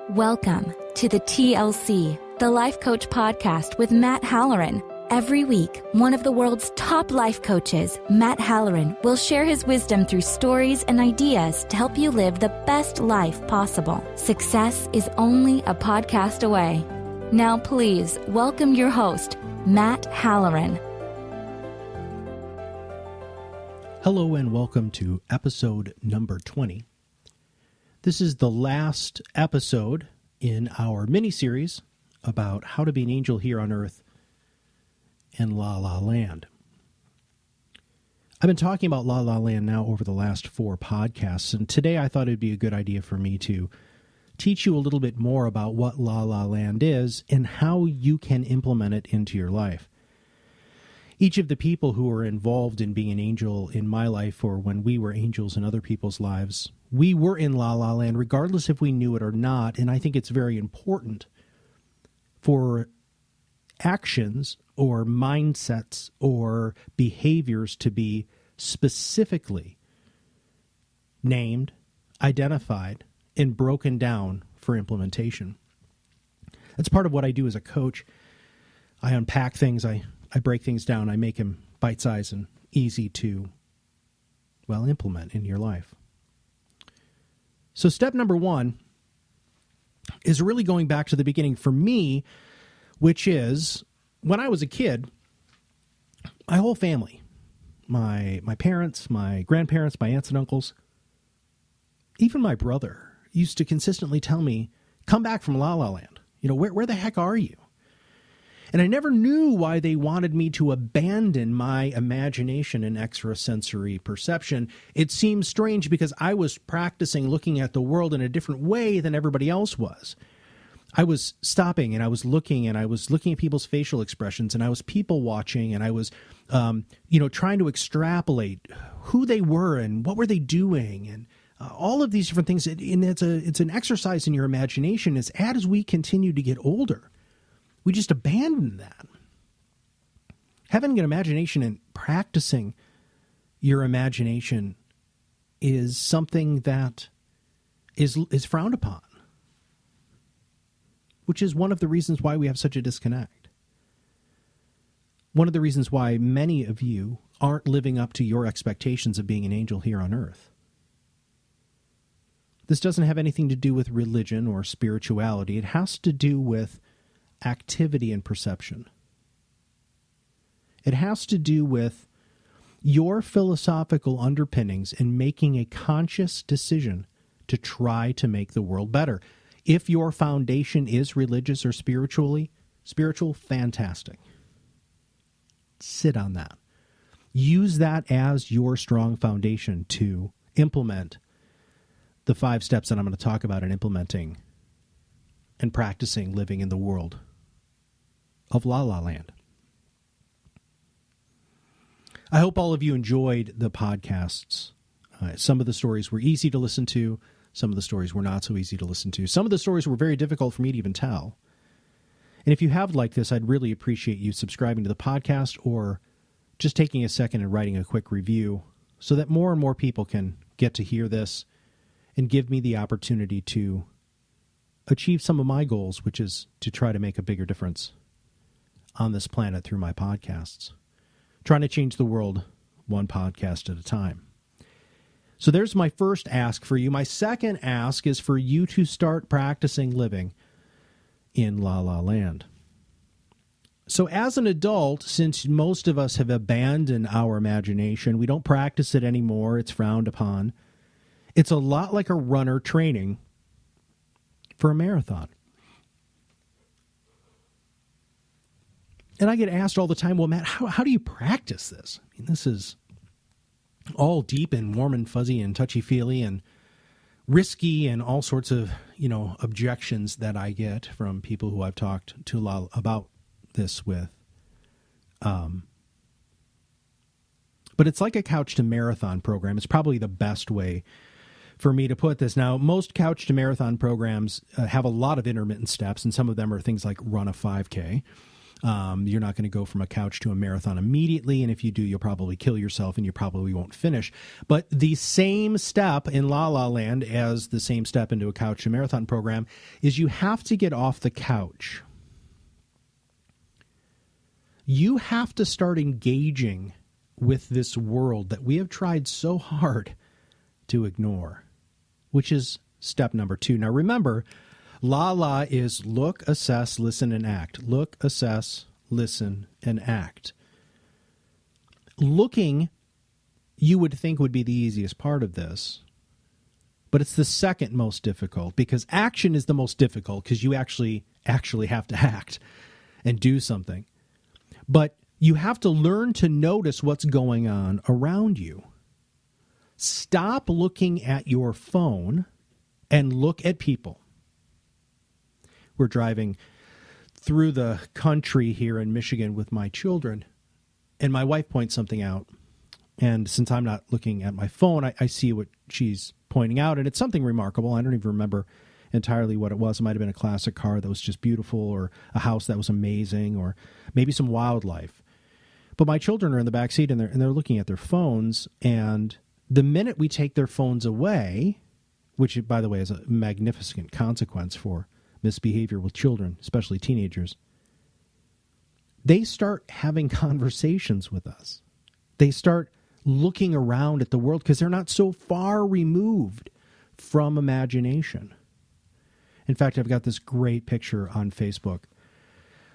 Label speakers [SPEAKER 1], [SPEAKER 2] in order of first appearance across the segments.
[SPEAKER 1] Welcome to the TLC, the Life Coach Podcast with Matt Halloran. Every week, one of the world's top life coaches, Matt Halloran, will share his wisdom through stories and ideas to help you live the best life possible. Success is only a podcast away. Now please welcome your host, Matt Halloran.
[SPEAKER 2] Hello and welcome to episode number 20. This is the last episode in our mini-series about how to be an angel here on earth and La La Land. I've been talking about La La Land now over the last 4 podcasts, and today I thought it'd be a good idea for me to teach you a little bit more about what La La Land is and how you can implement it into your life. Each of the people who were involved in being an angel in my life, or when we were angels in other people's lives, we were in La La Land regardless if we knew it or not, and I think it's very important for actions or mindsets or behaviors to be specifically named, identified, and broken down for implementation. That's part of what I do as a coach. I unpack things, I break things down, I make them bite-sized and easy to, implement in your life. So step number 1 is really going back to the beginning for me, which is when I was a kid, my whole family, my parents, my grandparents, my aunts and uncles, even my brother used to consistently tell me, come back from La La Land. Where the heck are you? And I never knew why they wanted me to abandon my imagination and extrasensory perception. It seemed strange because I was practicing looking at the world in a different way than everybody else was. I was stopping and I was looking at people's facial expressions, and I was people watching, and I was, trying to extrapolate who they were and what were they doing, and all of these different things. And it's an exercise in your imagination. As we continue to get older, we just abandon that. Having an imagination and practicing your imagination is something that is frowned upon, which is one of the reasons why we have such a disconnect. One of the reasons why many of you aren't living up to your expectations of being an angel here on earth. This doesn't have anything to do with religion or spirituality. It has to do with activity and perception. It has to do with your philosophical underpinnings and making a conscious decision to try to make the world better. If your foundation is religious or spiritual, fantastic. Sit on that. Use that as your strong foundation to implement the 5 steps that I'm going to talk about in implementing and practicing living in the world of La La Land. I hope all of you enjoyed the podcasts. Some of the stories were easy to listen to. Some of the stories were not so easy to listen to. Some of the stories were very difficult for me to even tell. And if you have liked this, I'd really appreciate you subscribing to the podcast or just taking a second and writing a quick review so that more and more people can get to hear this and give me the opportunity to achieve some of my goals, which is to try to make a bigger difference on this planet through my podcasts. Trying to change the world one podcast at a time. So there's my first ask for you. My second ask is for you to start practicing living in La La Land. So as an adult, since most of us have abandoned our imagination, we don't practice it anymore, it's frowned upon. It's a lot like a runner training for a marathon. And I get asked all the time, well, Matt, how do you practice this? I mean, this is all deep and warm and fuzzy and touchy-feely and risky and all sorts of, objections that I get from people who I've talked to about this with. But it's like a couch to marathon program. It's probably the best way for me to put this. Now, most couch to marathon programs have a lot of intermittent steps, and some of them are things like run a 5K. You're not going to go from a couch to a marathon immediately, and if you do, you'll probably kill yourself and you probably won't finish. But the same step in La La Land as the same step into a couch to marathon program is you have to get off the couch. You have to start engaging with this world that we have tried so hard to ignore, which is step number 2. Now remember, LALA is look, assess, listen, and act. Look, assess, listen, and act. Looking, you would think, would be the easiest part of this, but it's the second most difficult, because action is the most difficult because you actually have to act and do something. But you have to learn to notice what's going on around you. Stop looking at your phone and look at people. We're driving through the country here in Michigan with my children, and my wife points something out. And since I'm not looking at my phone, I see what she's pointing out, and it's something remarkable. I don't even remember entirely what it was. It might have been a classic car that was just beautiful, or a house that was amazing, or maybe some wildlife. But my children are in the back seat, and they're looking at their phones, and the minute we take their phones away, which, by the way, is a magnificent consequence for misbehavior with children, especially teenagers, they start having conversations with us. They start looking around at the world because they're not so far removed from imagination. In fact, I've got this great picture on Facebook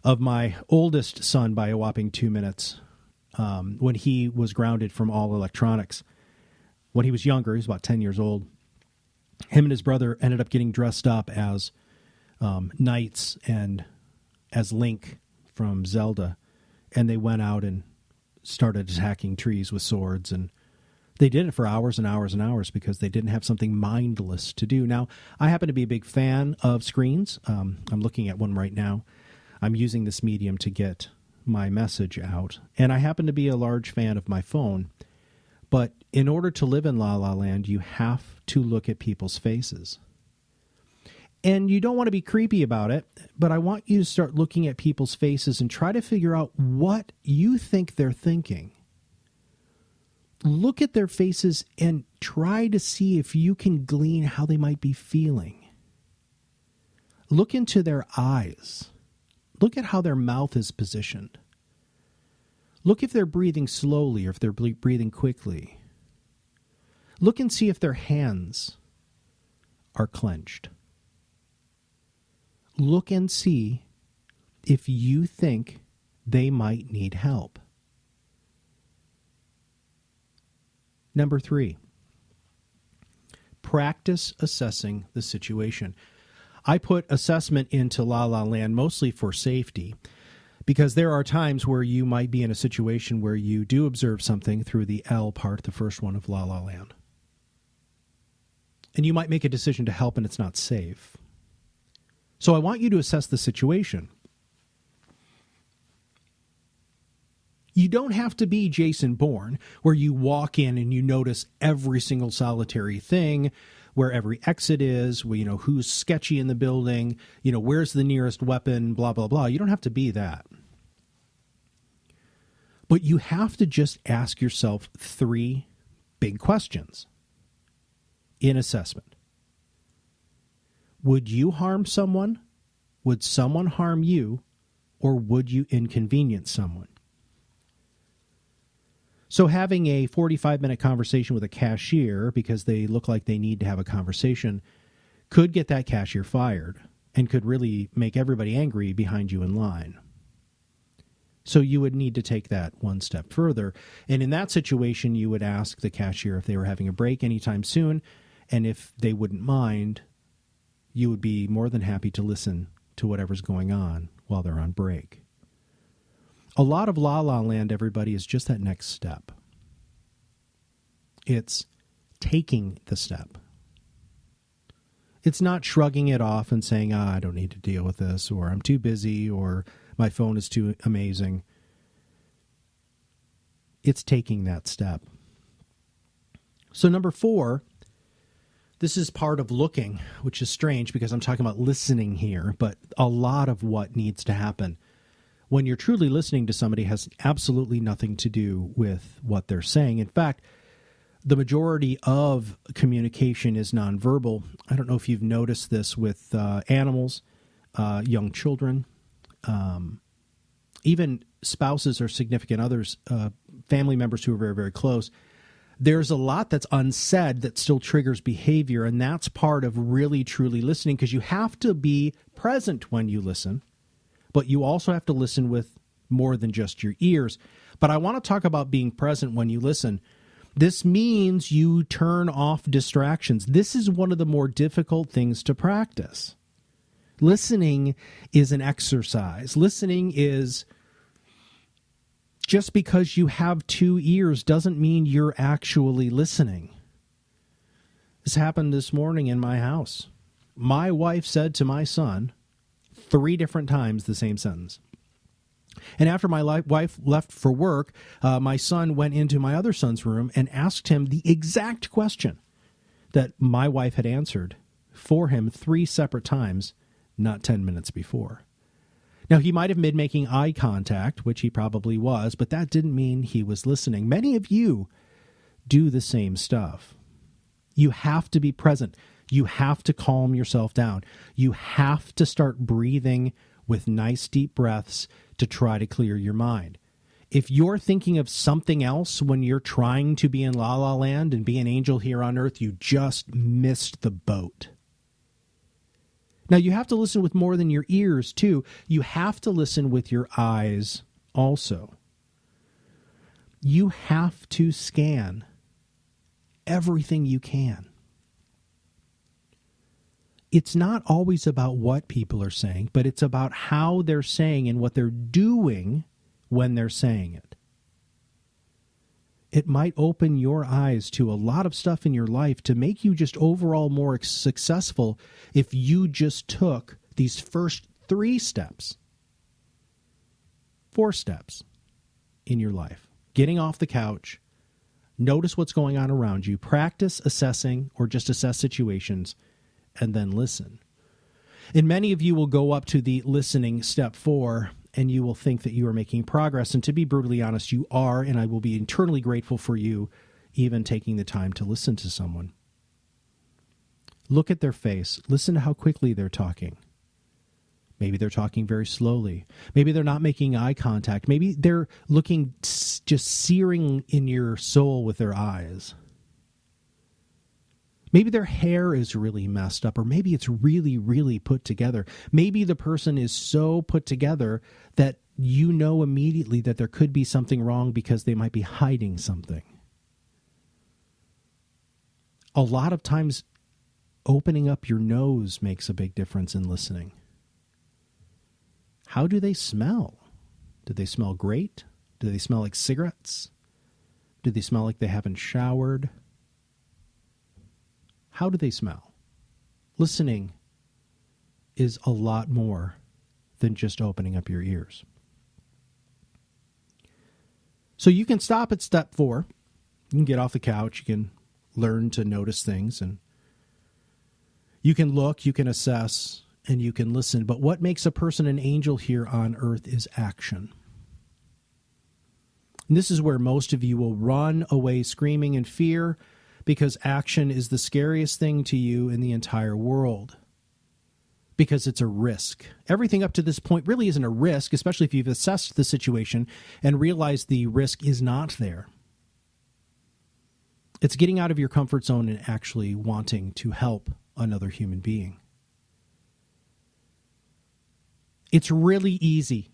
[SPEAKER 2] of my oldest son by a whopping 2 minutes when he was grounded from all electronics. When he was younger, he was about 10 years old, him and his brother ended up getting dressed up as knights and as Link from Zelda, and they went out and started attacking trees with swords, and they did it for hours and hours and hours because they didn't have something mindless to do. Now, I happen to be a big fan of screens. I'm looking at one right now. I'm using this medium to get my message out, and I happen to be a large fan of my phone. But in order to live in La La Land, you have to look at people's faces. And you don't want to be creepy about it, but I want you to start looking at people's faces and try to figure out what you think they're thinking. Look at their faces and try to see if you can glean how they might be feeling. Look into their eyes. Look at how their mouth is positioned. Look if they're breathing slowly or if they're breathing quickly. Look and see if their hands are clenched. Look and see if you think they might need help. Number 3, practice assessing the situation. I put assessment into La La Land mostly for safety, because there are times where you might be in a situation where you do observe something through the L part, the first one of La La Land. And you might make a decision to help and it's not safe. So I want you to assess the situation. You don't have to be Jason Bourne, where you walk in and you notice every single solitary thing, where every exit is, who's sketchy in the building, where's the nearest weapon, blah, blah, blah. You don't have to be that. But you have to just ask yourself 3 big questions in assessment. Would you harm someone? Would someone harm you? Or would you inconvenience someone? So having a 45-minute conversation with a cashier because they look like they need to have a conversation could get that cashier fired and could really make everybody angry behind you in line. So you would need to take that one step further. And in that situation, you would ask the cashier if they were having a break anytime soon, and if they wouldn't mind, you would be more than happy to listen to whatever's going on while they're on break. A lot of La La Land, everybody, is just that next step. It's taking the step. It's not shrugging it off and saying, I don't need to deal with this, or I'm too busy, or my phone is too amazing. It's taking that step. So number 4, this is part of looking, which is strange because I'm talking about listening here, but a lot of what needs to happen when you're truly listening to somebody has absolutely nothing to do with what they're saying. In fact, the majority of communication is nonverbal. I don't know if you've noticed this with animals, young children, even spouses or significant others, family members who are very, very close. There's a lot that's unsaid that still triggers behavior, and that's part of really, truly listening, because you have to be present when you listen, but you also have to listen with more than just your ears. But I want to talk about being present when you listen. This means you turn off distractions. This is one of the more difficult things to practice. Listening is an exercise. Listening is, just because you have two ears doesn't mean you're actually listening. This happened this morning in my house. My wife said to my son 3 different times the same sentence. And after my wife left for work, my son went into my other son's room and asked him the exact question that my wife had answered for him 3 separate times, not 10 minutes before. Now, he might have been making eye contact, which he probably was, but that didn't mean he was listening. Many of you do the same stuff. You have to be present. You have to calm yourself down. You have to start breathing with nice deep breaths to try to clear your mind. If you're thinking of something else when you're trying to be in La La Land and be an angel here on earth, you just missed the boat. Now, you have to listen with more than your ears, too. You have to listen with your eyes also. You have to scan everything you can. It's not always about what people are saying, but it's about how they're saying and what they're doing when they're saying it. It might open your eyes to a lot of stuff in your life to make you just overall more successful if you just took these first 3 steps, 4 steps in your life. Getting off the couch, notice what's going on around you, practice assessing or just assess situations, and then listen. And many of you will go up to the listening step 4, and you will think that you are making progress. And to be brutally honest, you are, and I will be eternally grateful for you even taking the time to listen to someone. Look at their face. Listen to how quickly they're talking. Maybe they're talking very slowly. Maybe they're not making eye contact. Maybe they're looking just searing in your soul with their eyes. Maybe their hair is really messed up, or maybe it's really, really put together. Maybe the person is so put together that you know immediately that there could be something wrong because they might be hiding something. A lot of times, opening up your nose makes a big difference in listening. How do they smell? Do they smell great? Do they smell like cigarettes? Do they smell like they haven't showered? How do they smell? Listening is a lot more than just opening up your ears. So you can stop at step 4. You can get off the couch. You can learn to notice things. And you can look, you can assess, and you can listen. But what makes a person an angel here on earth is action. And this is where most of you will run away screaming in fear, because action is the scariest thing to you in the entire world. Because it's a risk. Everything up to this point really isn't a risk, especially if you've assessed the situation and realized the risk is not there. It's getting out of your comfort zone and actually wanting to help another human being. It's really easy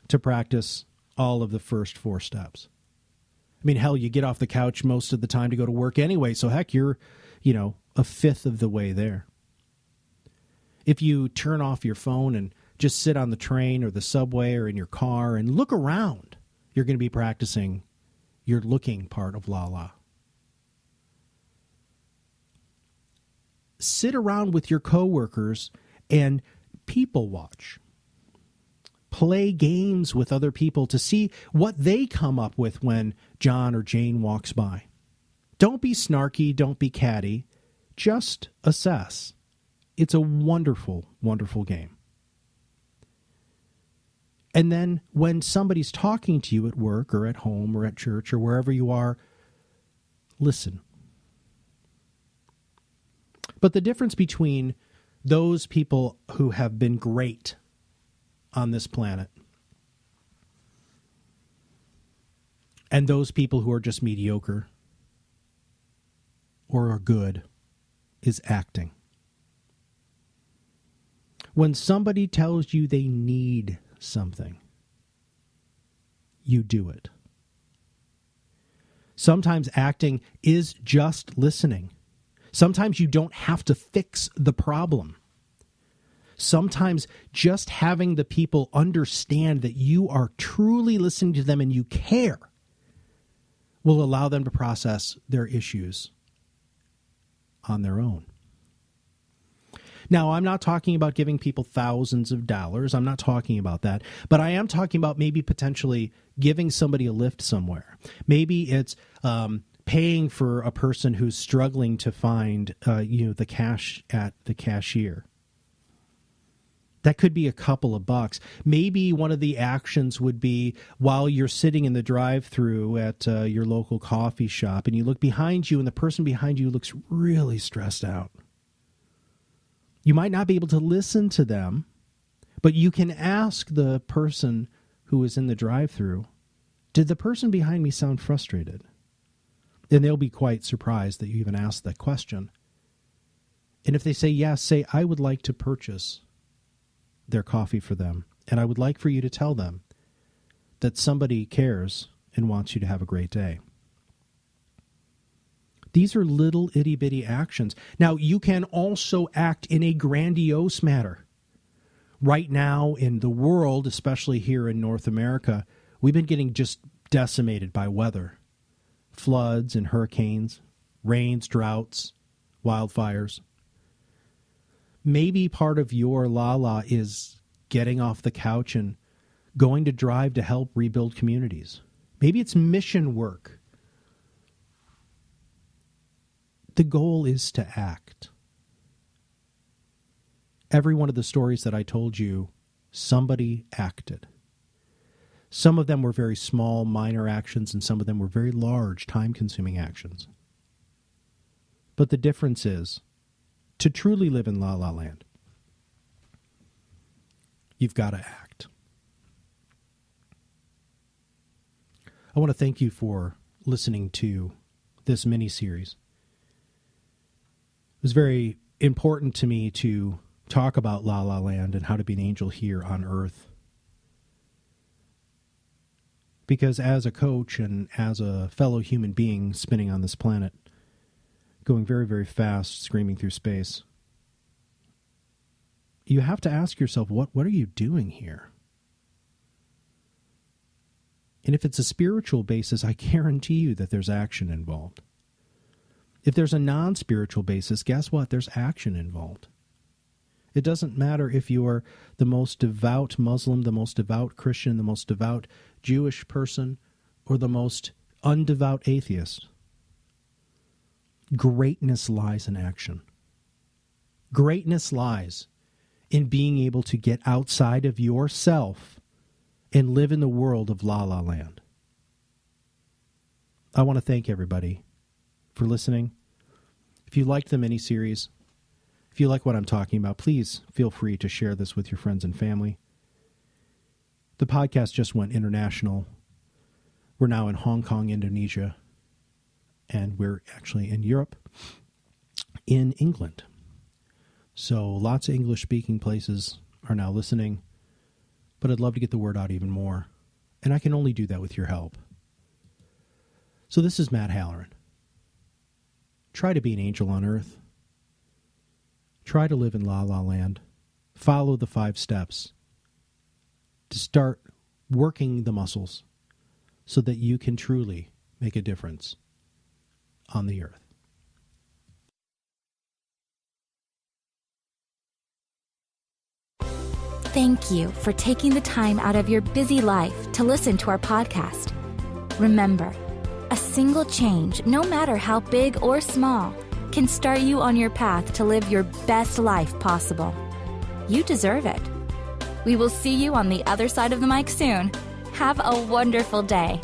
[SPEAKER 2] to practice all of the first 4 steps. I mean, hell, you get off the couch most of the time to go to work anyway, so heck, you're, a fifth of the way there. If you turn off your phone and just sit on the train or the subway or in your car and look around, you're going to be practicing your looking part of LALA. Sit around with your coworkers and people watch. Play games with other people to see what they come up with when John or Jane walks by. Don't be snarky, don't be catty, just assess. It's a wonderful, wonderful game. And then when somebody's talking to you at work or at home or at church or wherever you are, listen. But the difference between those people who have been great on this planet and those people who are just mediocre or are good is acting. When somebody tells you they need something, you do it. Sometimes acting is just listening. Sometimes you don't have to fix the problem. Sometimes just having the people understand that you are truly listening to them and you care will allow them to process their issues on their own. Now, I'm not talking about giving people thousands of dollars. I'm not talking about that. But I am talking about maybe potentially giving somebody a lift somewhere. Maybe it's paying for a person who's struggling to find the cash at the cashier. That could be a couple of bucks. Maybe one of the actions would be while you're sitting in the drive-thru at your local coffee shop and you look behind you and the person behind you looks really stressed out. You might not be able to listen to them, but you can ask the person who is in the drive-thru, did the person behind me sound frustrated? And they'll be quite surprised that you even asked that question. And if they say yes, say, I would like to purchase their coffee for them. And I would like for you to tell them that somebody cares and wants you to have a great day. These are little itty-bitty actions. Now, you can also act in a grandiose matter. Right now in the world, especially here in North America, we've been getting just decimated by weather. Floods and hurricanes, rains, droughts, wildfires. Maybe part of your LALA is getting off the couch and going to drive to help rebuild communities. Maybe it's mission work. The goal is to act. Every one of the stories that I told you, somebody acted. Some of them were very small, minor actions, and some of them were very large, time-consuming actions. But the difference is, to truly live in La La Land, you've got to act. I want to thank you for listening to this mini-series. It was very important to me to talk about La La Land and how to be an angel here on earth. Because as a coach and as a fellow human being spinning on this planet, going very, very fast, screaming through space, you have to ask yourself, what are you doing here? And if it's a spiritual basis, I guarantee you that there's action involved. If there's a non-spiritual basis, guess what? There's action involved. It doesn't matter if you're the most devout Muslim, the most devout Christian, the most devout Jewish person, or the most undevout atheist. Greatness lies in action. Greatness lies in being able to get outside of yourself and live in the world of La La Land. I want to thank everybody for listening. If you liked the mini-series, if you like what I'm talking about, please feel free to share this with your friends and family. The podcast just went international. We're now in Hong Kong, Indonesia, and we're actually in Europe, in England. So lots of English-speaking places are now listening, but I'd love to get the word out even more, and I can only do that with your help. So this is Matt Halloran. Try to be an angel on earth. Try to live in La La Land. Follow the 5 steps to start working the muscles so that you can truly make a difference on the earth.
[SPEAKER 1] Thank you for taking the time out of your busy life to listen to our podcast. Remember, a single change, no matter how big or small, can start you on your path to live your best life possible. You deserve it. We will see you on the other side of the mic soon. Have a wonderful day.